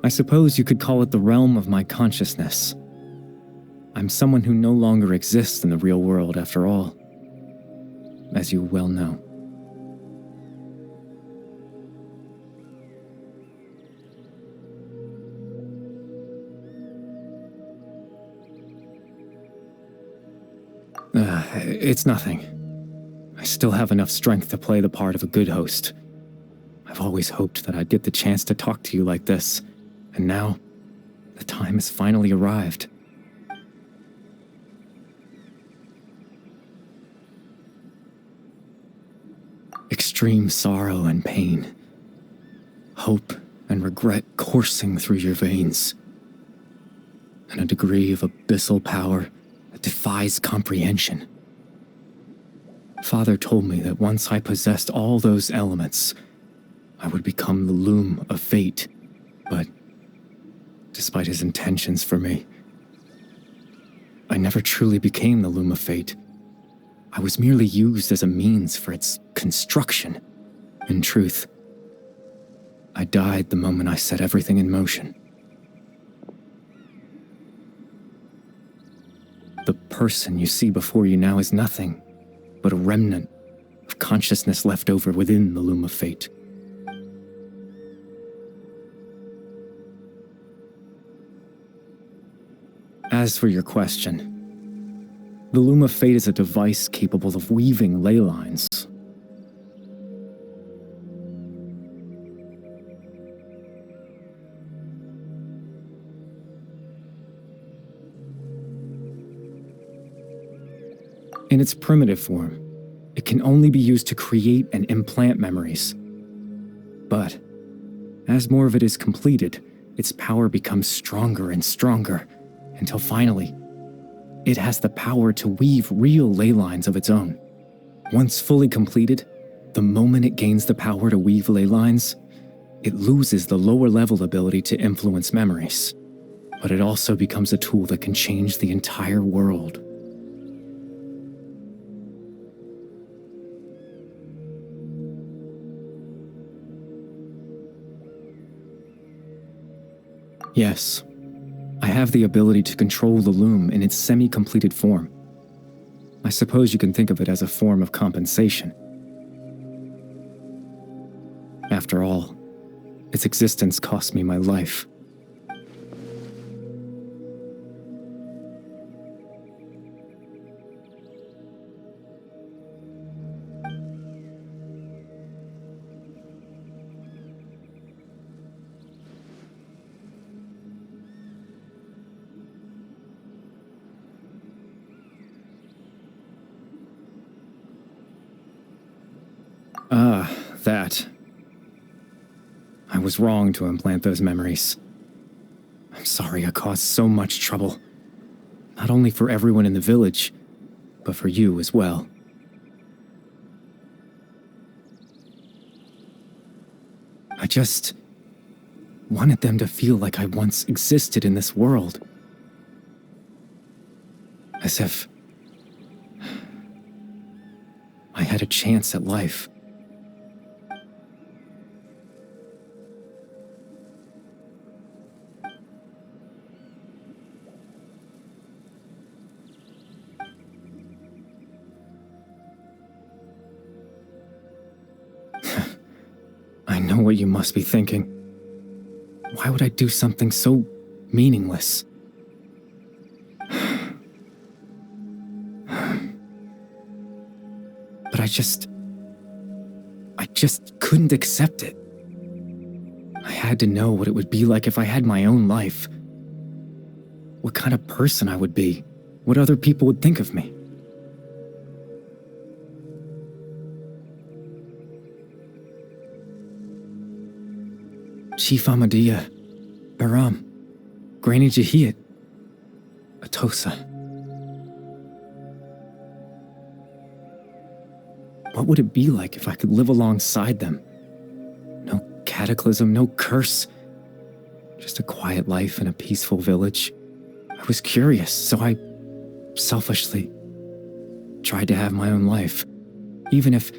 I suppose you could call it the realm of my consciousness. I'm someone who no longer exists in the real world after all, as you well know. It's nothing. I still have enough strength to play the part of a good host. I've always hoped that I'd get the chance to talk to you like this, and now, the time has finally arrived. Extreme sorrow and pain, hope and regret coursing through your veins, and a degree of abyssal power that defies comprehension. Father told me that once I possessed all those elements, I would become the loom of fate, but despite his intentions for me, I never truly became the loom of fate. I was merely used as a means for its construction. In truth, I died the moment I set everything in motion. The person you see before you now is nothing but a remnant of consciousness left over within the loom of fate. As for your question, the loom of fate is a device capable of weaving ley lines. In its primitive form, it can only be used to create and implant memories. But as more of it is completed, its power becomes stronger and stronger, until finally, it has the power to weave real ley lines of its own. Once fully completed, the moment it gains the power to weave ley lines, it loses the lower level ability to influence memories. But it also becomes a tool that can change the entire world. Yes, I have the ability to control the loom in its semi-completed form. I suppose you can think of it as a form of compensation. After all, its existence cost me my life. That. I was wrong to implant those memories. I'm sorry I caused so much trouble. Not only for everyone in the village, but for you as well. I just wanted them to feel like I once existed in this world. As if I had a chance at life. I know what you must be thinking. Why would I do something so meaningless? But I just couldn't accept it. I had to know what it would be like if I had my own life. What kind of person I would be. What other people would think of me. Chief Ahmadiyya, Baram, Granny Jahiyat, Atosa. What would it be like if I could live alongside them? No cataclysm, no curse. Just a quiet life in a peaceful village. I was curious, so I selfishly tried to have my own life. Even if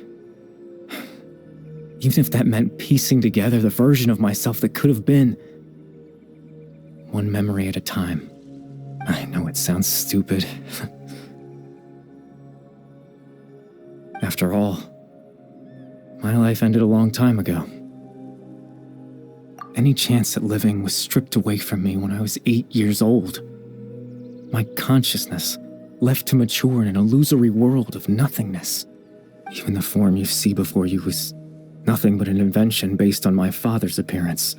that meant piecing together the version of myself that could have been. one memory at a time. I know it sounds stupid. After all, my life ended a long time ago. Any chance at living was stripped away from me when I was 8 years old. My consciousness left to mature in an illusory world of nothingness. Even the form you see before you was nothing but an invention based on my father's appearance.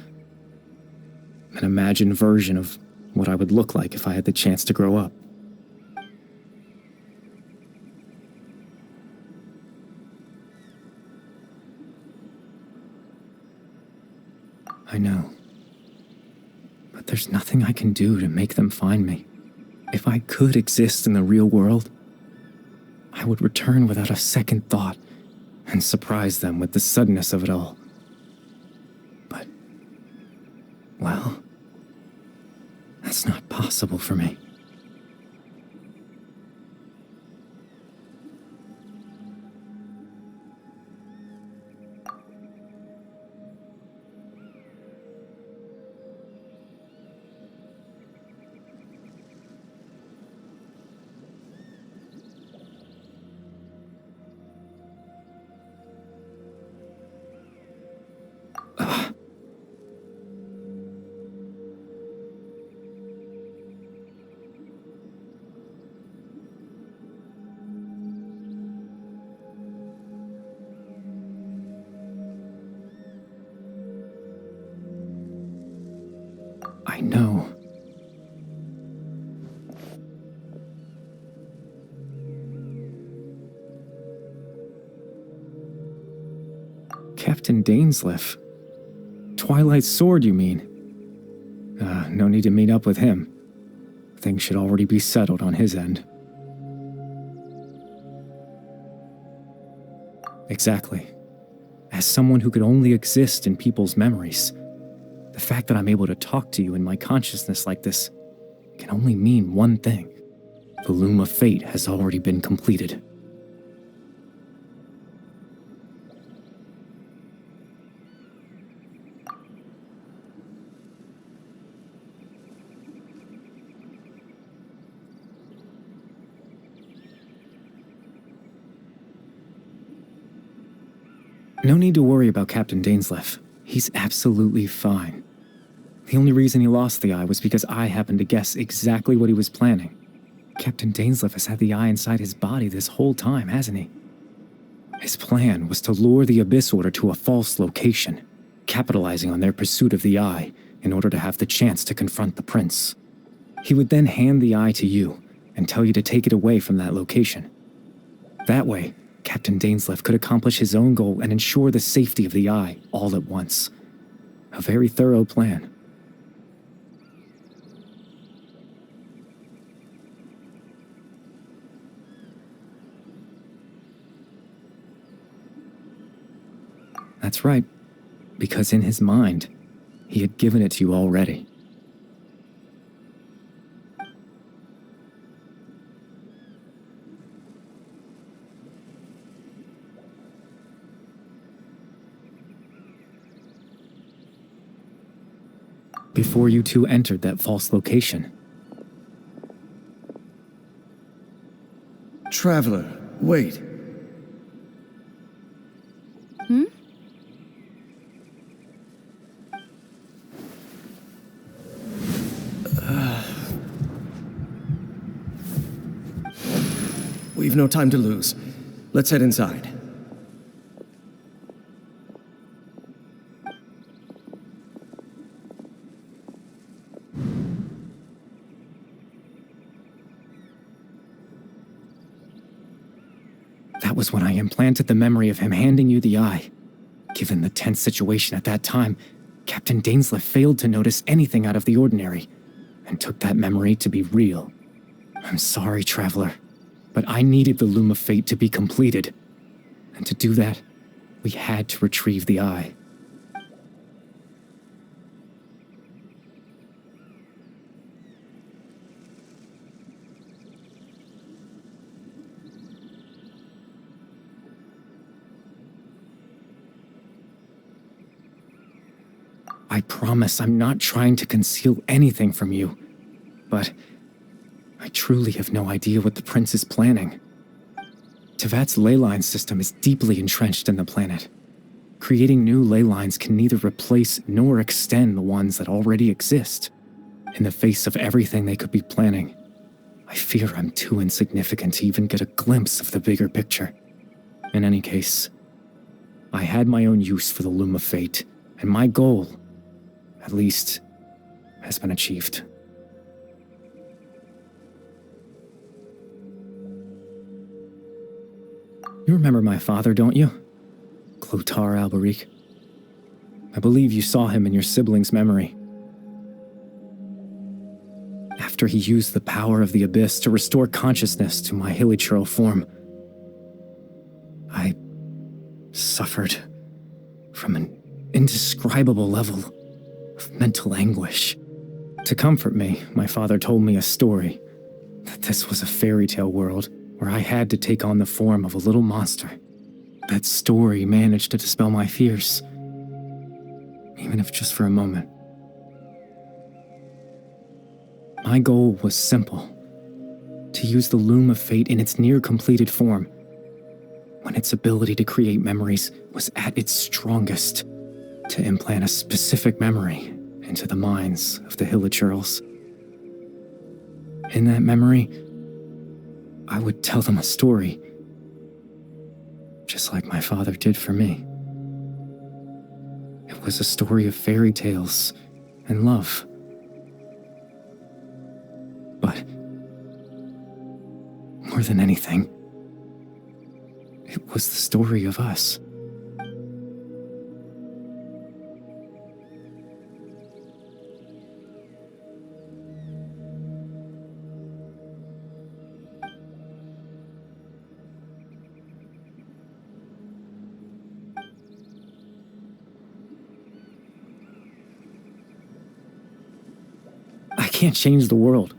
An imagined version of what I would look like if I had the chance to grow up. I know. But there's nothing I can do to make them find me. If I could exist in the real world, I would return without a second thought and surprise them with the suddenness of it all. But, well, that's not possible for me. I know. Captain Dainsleif. Twilight Sword, you mean? No need to meet up with him. Things should already be settled on his end. Exactly. As someone who could only exist in people's memories, the fact that I'm able to talk to you in my consciousness like this can only mean one thing. The loom of fate has already been completed. No need to worry about Captain Dainsleif. He's absolutely fine. The only reason he lost the eye was because I happened to guess exactly what he was planning. Captain Dainsleif has had the eye inside his body this whole time, hasn't he? His plan was to lure the Abyss Order to a false location, capitalizing on their pursuit of the eye in order to have the chance to confront the prince. He would then hand the eye to you and tell you to take it away from that location. That way, Captain Dainsleif could accomplish his own goal and ensure the safety of the eye all at once. A very thorough plan. That's right, because in his mind, he had given it to you already. Before you two entered that false location. Traveler, wait. We've no time to lose. Let's head inside. That was when I implanted the memory of him handing you the eye. Given the tense situation at that time, Captain Dainsleif failed to notice anything out of the ordinary, and took that memory to be real. I'm sorry, Traveler, but I needed the Loom of Fate to be completed. And to do that, we had to retrieve the eye. I promise I'm not trying to conceal anything from you, but I truly have no idea what the prince is planning. Tevat's ley line system is deeply entrenched in the planet. Creating new ley lines can neither replace nor extend the ones that already exist. In the face of everything they could be planning, I fear I'm too insignificant to even get a glimpse of the bigger picture. In any case, I had my own use for the Loom of Fate, and my goal, at least, has been achieved. You remember my father, don't you? Clotar Alberic. I believe you saw him in your sibling's memory. After he used the power of the Abyss to restore consciousness to my hilichurl form, I suffered from an indescribable level of mental anguish. To comfort me, my father told me a story, that this was a fairy tale world where I had to take on the form of a little monster. That story managed to dispel my fears, even if just for a moment. My goal was simple: to use the Loom of Fate in its near-completed form, when its ability to create memories was at its strongest, to implant a specific memory into the minds of the hilichurls. In that memory, I would tell them a story, just like my father did for me. It was a story of fairy tales and love. But more than anything, it was the story of us. I can't change the world.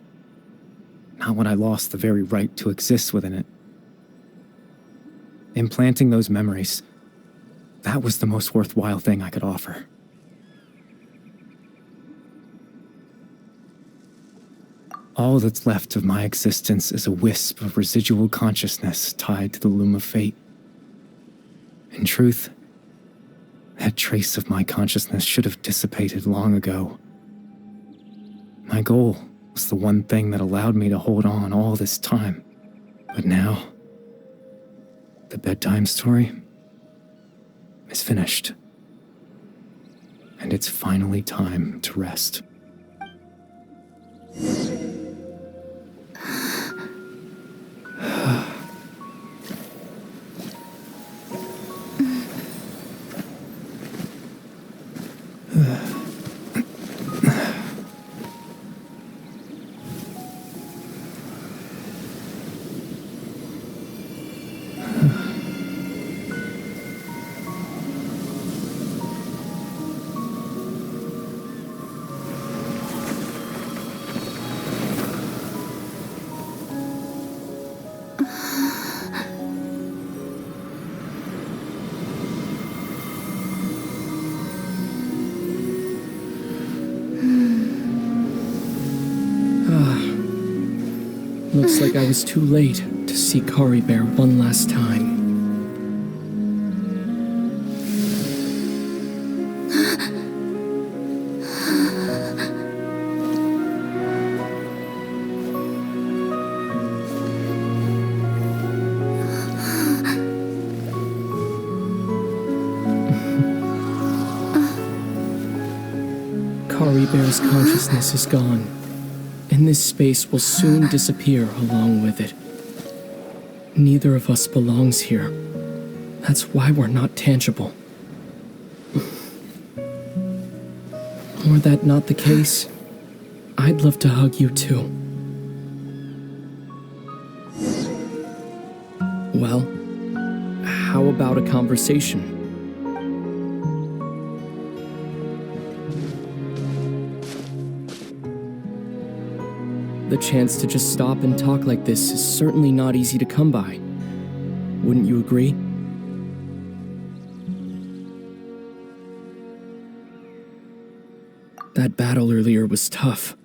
Not when I lost the very right to exist within it. Implanting those memories, that was the most worthwhile thing I could offer. All that's left of my existence is a wisp of residual consciousness tied to the Loom of Fate. In truth, that trace of my consciousness should have dissipated long ago. My goal was the one thing that allowed me to hold on all this time. But now, the bedtime story is finished. And it's finally time to rest. Looks like I was too late to see Caribert one last time. Caribert's consciousness is gone, and this space will soon disappear along with it. Neither of us belongs here. That's why we're not tangible. Were that not the case, I'd love to hug you too. Well, how about a conversation? The chance to just stop and talk like this is certainly not easy to come by. Wouldn't you agree? That battle earlier was tough.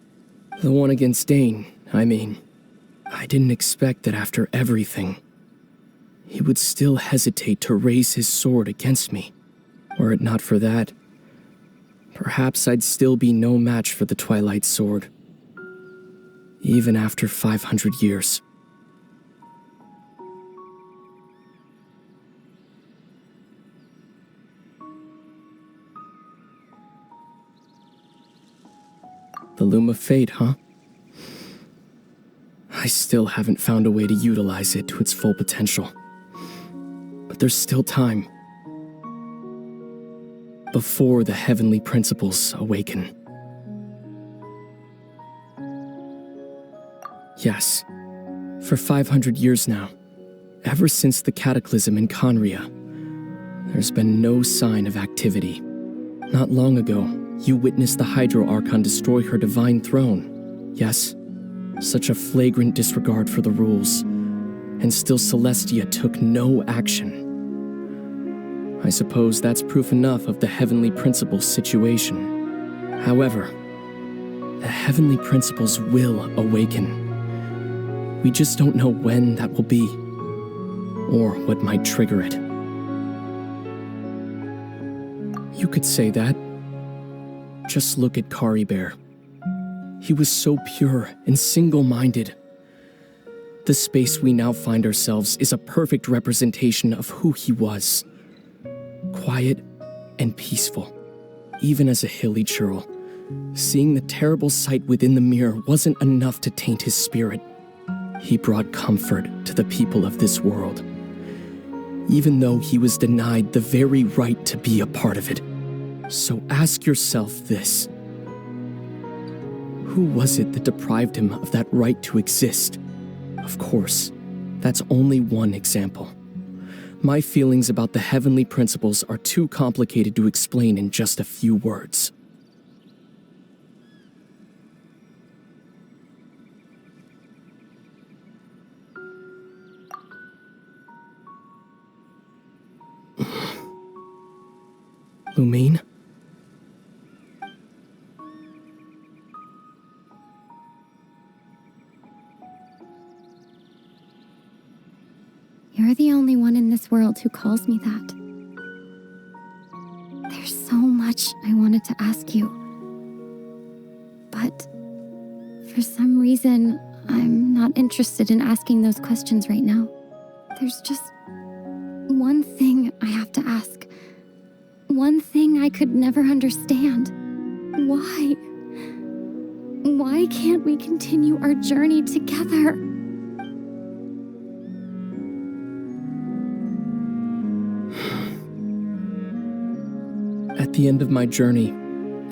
The one against Dane, I mean. I didn't expect that after everything, he would still hesitate to raise his sword against me. Were it not for that, perhaps I'd still be no match for the Twilight Sword. Even after 500 years. The Loom of Fate, huh? I still haven't found a way to utilize it to its full potential. But there's still time. Before the heavenly principles awaken. Yes, for 500 years now, ever since the cataclysm in Conria, there's been no sign of activity. Not long ago, you witnessed the Hydro Archon destroy her divine throne. Yes, such a flagrant disregard for the rules, and still Celestia took no action. I suppose that's proof enough of the heavenly principles situation. However, the heavenly principles will awaken. We just don't know when that will be, or what might trigger it. You could say that. Just look at Caribert. He was so pure and single-minded. The space we now find ourselves is a perfect representation of who he was. Quiet and peaceful. Even as a hilly churl, seeing the terrible sight within the mirror wasn't enough to taint his spirit. He brought comfort to the people of this world, even though he was denied the very right to be a part of it. So ask yourself this. Who was it that deprived him of that right to exist? Of course, that's only one example. My feelings about the heavenly principles are too complicated to explain in just a few words. Lumine? You're the only one in this world who calls me that. There's so much I wanted to ask you. But for some reason, I'm not interested in asking those questions right now. There's just one thing I have to ask. One thing I could never understand. Why? Why can't we continue our journey together? At the end of my journey,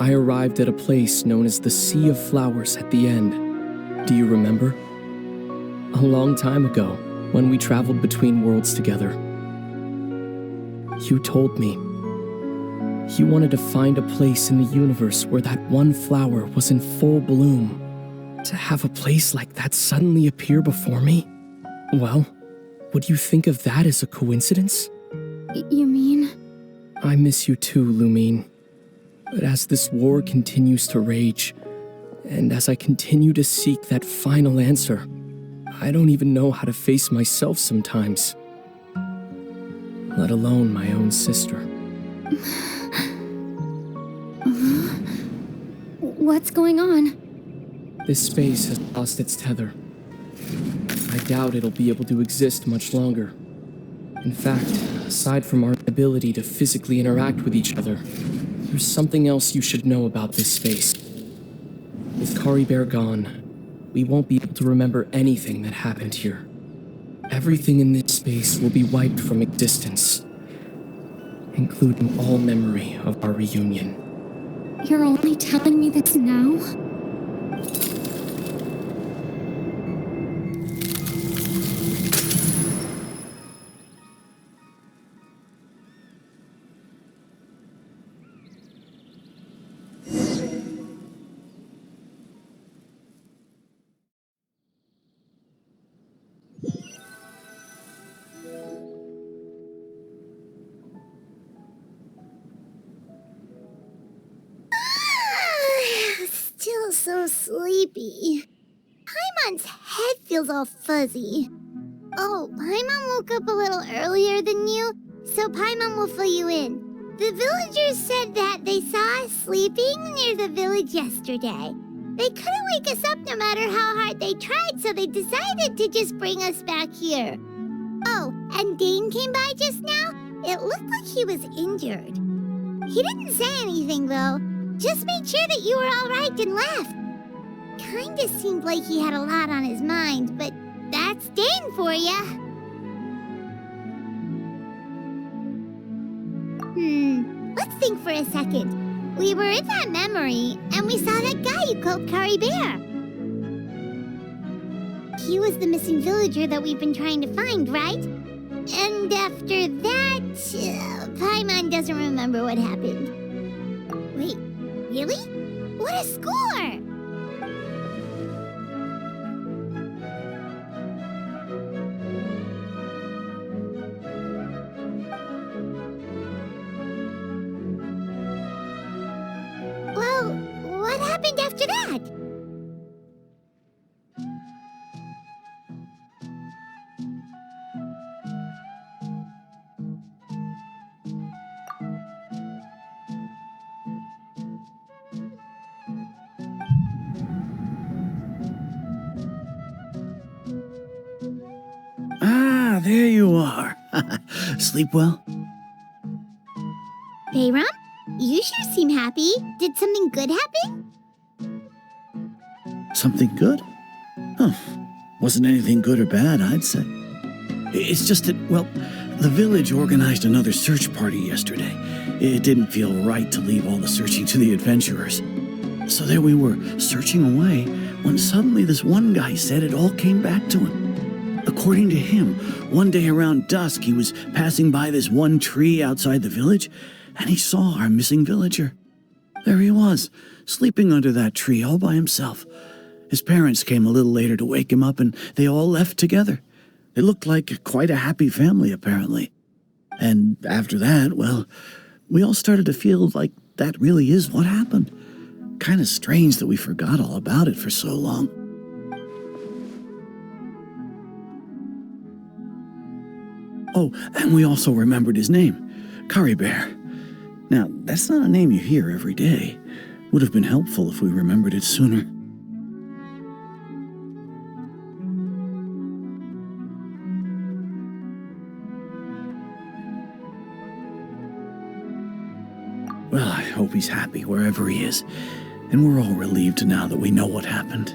I arrived at a place known as the Sea of Flowers at the end. Do you remember? A long time ago, when we traveled between worlds together. You told me you wanted to find a place in the universe where that one flower was in full bloom. To have a place like that suddenly appear before me? Well, would you think of that as a coincidence? You mean? I miss you too, Lumine. But as this war continues to rage, and as I continue to seek that final answer, I don't even know how to face myself sometimes. Let alone my own sister. What's going on? This space has lost its tether. I doubt it'll be able to exist much longer. In fact, aside from our ability to physically interact with each other, there's something else you should know about this space. With Caribert gone, we won't be able to remember anything that happened here. Everything in this space will be wiped from existence, including all memory of our reunion. You're only telling me this now? sleepy. Paimon's head feels all fuzzy. Oh, Paimon woke up a little earlier than you, so Paimon will fill you in. The villagers said that they saw us sleeping near the village yesterday. They couldn't wake us up no matter how hard they tried, so they decided to just bring us back here. Oh, and Dane came by just now. It looked like he was injured. He didn't say anything, though. Just made sure that you were all right and left. Kinda seemed like he had a lot on his mind, but that's Dane for ya. Let's think for a second. We were in that memory, and we saw that guy you called Caribert. He was the missing villager that we've been trying to find, right? And after that, Paimon doesn't remember what happened. Wait, really? What a score! Well, what happened after that? Ah, there you are. Sleep well? Bayram, you sure seem happy. Did something good happen? Something good? Oh, wasn't anything good or bad, I'd say. It's just that, well, the village organized another search party yesterday. It didn't feel right to leave all the searching to the adventurers. So there we were, searching away, when suddenly this one guy said it all came back to him. According to him, one day around dusk, he was passing by this one tree outside the village, and he saw our missing villager. There he was, sleeping under that tree all by himself. His parents came a little later to wake him up, and they all left together. They looked like quite a happy family, apparently. And after that, well, we all started to feel like that really is what happened. Kind of strange that we forgot all about it for so long. Oh, and we also remembered his name, Caribert. Now, that's not a name you hear every day. Would have been helpful if we remembered it sooner. Well, I hope he's happy wherever he is, and we're all relieved now that we know what happened.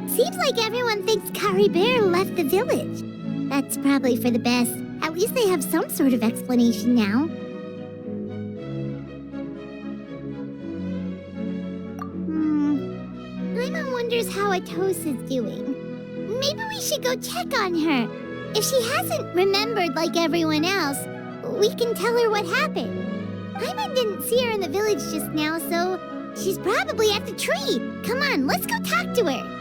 Seems like everyone thinks Caribert left the village. That's probably for the best. At least they have some sort of explanation now. Paimon wonders how Atos is doing. Maybe we should go check on her. If she hasn't remembered like everyone else, we can tell her what happened. Paimon didn't see her in the village just now, so she's probably at the tree. Come on, let's go talk to her.